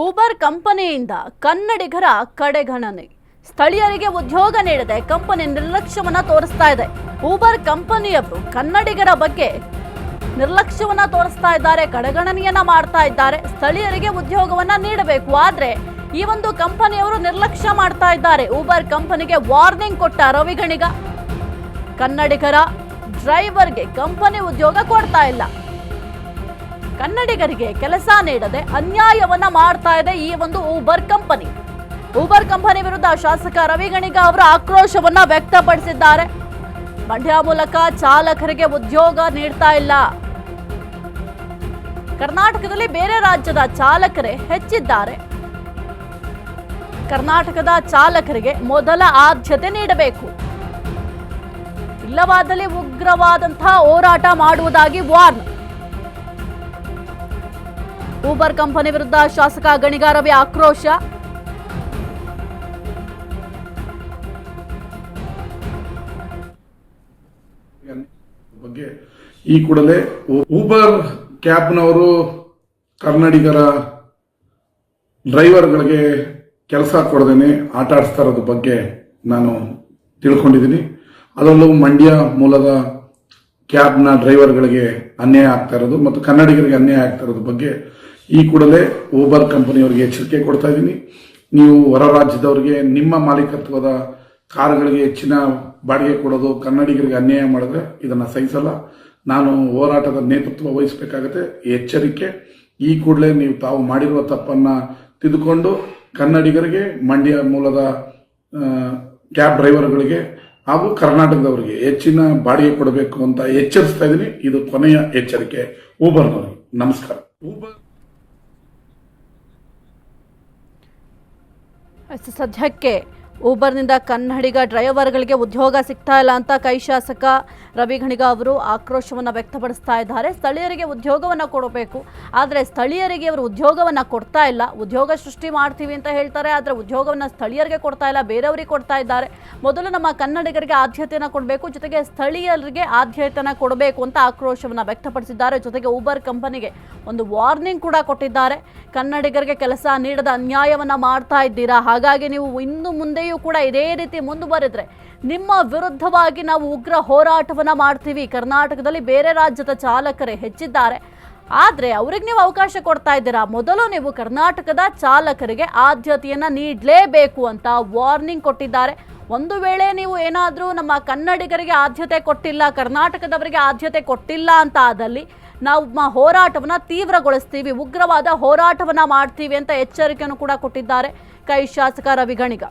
Uber ಕಂಪನಿಯಿಂದ ಕನ್ನಡಿಗರ ಕಡೆಗಣನೆ. ಸ್ಥಳೀಯರಿಗೆ ಉದ್ಯೋಗ ನೀಡದೆ ಕಂಪನಿ ನಿರ್ಲಕ್ಷ್ಯವನ್ನ ತೋರಿಸ್ತಾ ಇದೆ. ಊಬರ್ ಕಂಪನಿಯವರು ಕನ್ನಡಿಗರ ಬಗ್ಗೆ ನಿರ್ಲಕ್ಷ್ಯವನ್ನ ತೋರಿಸ್ತಾ ಇದ್ದಾರೆ, ಕಡೆಗಣನೆಯನ್ನ ಮಾಡ್ತಾ ಇದ್ದಾರೆ. ಸ್ಥಳೀಯರಿಗೆ ಉದ್ಯೋಗವನ್ನ ನೀಡಬೇಕು, ಆದ್ರೆ ಈ ಒಂದು ಕಂಪನಿಯವರು ನಿರ್ಲಕ್ಷ್ಯ ಮಾಡ್ತಾ ಇದ್ದಾರೆ. ಊಬರ್ ಕಂಪನಿಗೆ ವಾರ್ನಿಂಗ್ ಕೊಟ್ಟ ರವಿಗಣಿಗ, ಕನ್ನಡಿಗರ ಡ್ರೈವರ್ಗೆ ಕಂಪನಿ ಉದ್ಯೋಗ ಕೊಡ್ತಾ ಇಲ್ಲ, ಕನ್ನಡಿಗರಿಗೆ ಕೆಲಸ ನೀಡದೆ ಅನ್ಯಾಯವನ್ನ ಮಾಡ್ತಾ ಇದೆ ಈ ಒಂದು ಊಬರ್ ಕಂಪನಿ. ಊಬರ್ ಕಂಪನಿ ವಿರುದ್ಧ ಶಾಸಕ ರವಿಗಣಿಗ ಅವರು ಆಕ್ರೋಶವನ್ನ ವ್ಯಕ್ತಪಡಿಸಿದ್ದಾರೆ. ಮಂಡ್ಯ ಮೂಲಕ ಚಾಲಕರಿಗೆ ಉದ್ಯೋಗ ನೀಡ್ತಾ ಇಲ್ಲ, ಕರ್ನಾಟಕದಲ್ಲಿ ಬೇರೆ ರಾಜ್ಯದ ಚಾಲಕರೇ ಹೆಚ್ಚಿದ್ದಾರೆ, ಕರ್ನಾಟಕದ ಚಾಲಕರಿಗೆ ಮೊದಲ ಆದ್ಯತೆ ನೀಡಬೇಕು, ಇಲ್ಲವಾದಲ್ಲಿ ಉಗ್ರವಾದಂತಹ ಹೋರಾಟ ಮಾಡುವುದಾಗಿ ವಾರ್ನ್. ಊಬರ್ ಕಂಪನಿ ವಿರುದ್ಧ ಶಾಸಕ ಗಣಿಗ ರವಿ ಆಕ್ರೋಶ. ಬಗ್ಗೆ ಈ ಕೂಡಲೇ ಊಬರ್ ಕ್ಯಾಬ್ನವರು ಕನ್ನಡಿಗರ ಡ್ರೈವರ್ಗಳಿಗೆ ಕೆಲಸ ಕೊಡದೇನೆ ಆಟ ಆಡಿಸ್ತಾ ಇರೋದ್ರ ಬಗ್ಗೆ ನಾನು ತಿಳ್ಕೊಂಡಿದ್ದೀನಿ. ಅದರಲ್ಲೂ ಮಂಡ್ಯ ಮೂಲದ ಕ್ಯಾಬ್ನ ಡ್ರೈವರ್ಗಳಿಗೆ ಅನ್ಯಾಯ ಆಗ್ತಾ ಇರೋದು ಮತ್ತು ಕನ್ನಡಿಗರಿಗೆ ಅನ್ಯಾಯ ಆಗ್ತಾ ಇರೋದ್ರ ಬಗ್ಗೆ ಈ ಕೂಡಲೇ ಊಬರ್ ಕಂಪನಿಯವರಿಗೆ ಎಚ್ಚರಿಕೆ ಕೊಡ್ತಾ ಇದ್ದೀನಿ. ನೀವು ಹೊರ ರಾಜ್ಯದವರಿಗೆ ನಿಮ್ಮ ಮಾಲೀಕತ್ವದ ಕಾರುಗಳಿಗೆ ಹೆಚ್ಚಿನ ಬಾಡಿಗೆ ಕೊಡೋದು, ಕನ್ನಡಿಗರಿಗೆ ಅನ್ಯಾಯ ಮಾಡಿದ್ರೆ ಇದನ್ನು ಸಹಿಸಲ್ಲ. ನಾನು ಹೋರಾಟದ ನೇತೃತ್ವ ವಹಿಸಬೇಕಾಗತ್ತೆ. ಎಚ್ಚರಿಕೆ. ಈ ಕೂಡಲೇ ನೀವು ತಾವು ಮಾಡಿರುವ ತಪ್ಪನ್ನು ತಿದ್ದುಕೊಂಡು ಕನ್ನಡಿಗರಿಗೆ, ಮಂಡ್ಯ ಮೂಲದ ಕ್ಯಾಬ್ ಡ್ರೈವರ್ಗಳಿಗೆ ಹಾಗೂ ಕರ್ನಾಟಕದವರಿಗೆ ಹೆಚ್ಚಿನ ಬಾಡಿಗೆ ಕೊಡಬೇಕು ಅಂತ ಎಚ್ಚರಿಸ್ತಾ ಇದ್ದೀನಿ. ಇದು ಕೊನೆಯ ಎಚ್ಚರಿಕೆ ಊಬರ್ನವರಿಗೆ. ನಮಸ್ಕಾರ. ಊಬರ್ ಸದ್ಯಕ್ಕೆ ಊಬರ್ನಿಂದ ಕನ್ನಡಿಗ ಡ್ರೈವರ್ಗಳಿಗೆ ಉದ್ಯೋಗ ಸಿಗ್ತಾ ಇಲ್ಲ ಅಂತ ಕೈ ಶಾಸಕ ರವಿಗಣಿಗ ಅವರು ಆಕ್ರೋಶವನ್ನು ವ್ಯಕ್ತಪಡಿಸ್ತಾ ಇದ್ದಾರೆ. ಸ್ಥಳೀಯರಿಗೆ ಉದ್ಯೋಗವನ್ನು ಕೊಡಬೇಕು, ಆದರೆ ಸ್ಥಳೀಯರಿಗೆ ಅವರು ಉದ್ಯೋಗವನ್ನು ಕೊಡ್ತಾ ಇಲ್ಲ. ಉದ್ಯೋಗ ಸೃಷ್ಟಿ ಮಾಡ್ತೀವಿ ಅಂತ ಹೇಳ್ತಾರೆ, ಆದರೆ ಉದ್ಯೋಗವನ್ನು ಸ್ಥಳೀಯರಿಗೆ ಕೊಡ್ತಾ ಇಲ್ಲ, ಬೇರೆಯವರಿಗೆ ಕೊಡ್ತಾ ಇದ್ದಾರೆ. ಮೊದಲು ನಮ್ಮ ಕನ್ನಡಿಗರಿಗೆ ಆದ್ಯತೆಯನ್ನು ಕೊಡಬೇಕು, ಜೊತೆಗೆ ಸ್ಥಳೀಯರಿಗೆ ಆದ್ಯತೆಯನ್ನು ಕೊಡಬೇಕು ಅಂತ ಆಕ್ರೋಶವನ್ನು ವ್ಯಕ್ತಪಡಿಸಿದ್ದಾರೆ. ಜೊತೆಗೆ ಊಬರ್ ಕಂಪನಿಗೆ ಒಂದು ವಾರ್ನಿಂಗ್ ಕೂಡ ಕೊಟ್ಟಿದ್ದಾರೆ. ಕನ್ನಡಿಗರಿಗೆ ಕೆಲಸ ನೀಡದ ಅನ್ಯಾಯವನ್ನು ಮಾಡ್ತಾ ಇದ್ದೀರಾ, ಹಾಗಾಗಿ ನೀವು ಇನ್ನು ಮುಂದೆಯೂ ಕೂಡ ಇದೇ ರೀತಿ ಮುಂದುವರೆದ್ರೆ ನಿಮ್ಮ ವಿರುದ್ಧವಾಗಿ ನಾವು ಉಗ್ರ ಹೋರಾಟವನ್ನ ಮಾಡ್ತೀವಿ. ಕರ್ನಾಟಕದಲ್ಲಿ ಬೇರೆ ರಾಜ್ಯದ ಚಾಲಕರೇ ಹೆಚ್ಚಿದ್ದಾರೆ, ಆದರೆ ಅವ್ರಿಗೆ ನೀವು ಅವಕಾಶ ಕೊಡ್ತಾ ಇದ್ದೀರಾ. ಮೊದಲು ನೀವು ಕರ್ನಾಟಕದ ಚಾಲಕರಿಗೆ ಆದ್ಯತೆಯನ್ನ ನೀಡಲೇಬೇಕು ಅಂತ ವಾರ್ನಿಂಗ್ ಕೊಟ್ಟಿದ್ದಾರೆ. ಒಂದು ವೇಳೆ ನೀವು ಏನಾದರೂ ನಮ್ಮ ಕನ್ನಡಿಗರಿಗೆ ಆದ್ಯತೆ ಕೊಟ್ಟಿಲ್ಲ, ಕರ್ನಾಟಕದವರಿಗೆ ಆದ್ಯತೆ ಕೊಟ್ಟಿಲ್ಲ ಅಂತ ಆದಲ್ಲಿ ನಾವು ಹೋರಾಟವನ್ನ ತೀವ್ರಗೊಳಿಸ್ತೀವಿ, ಉಗ್ರವಾದ ಹೋರಾಟವನ್ನ ಮಾಡ್ತೀವಿ ಅಂತ ಎಚ್ಚರಿಕೆಯನ್ನು ಕೂಡ ಕೊಟ್ಟಿದ್ದಾರೆ ಕೈ ಶಾಸಕ ರವಿಗಣಿಗ.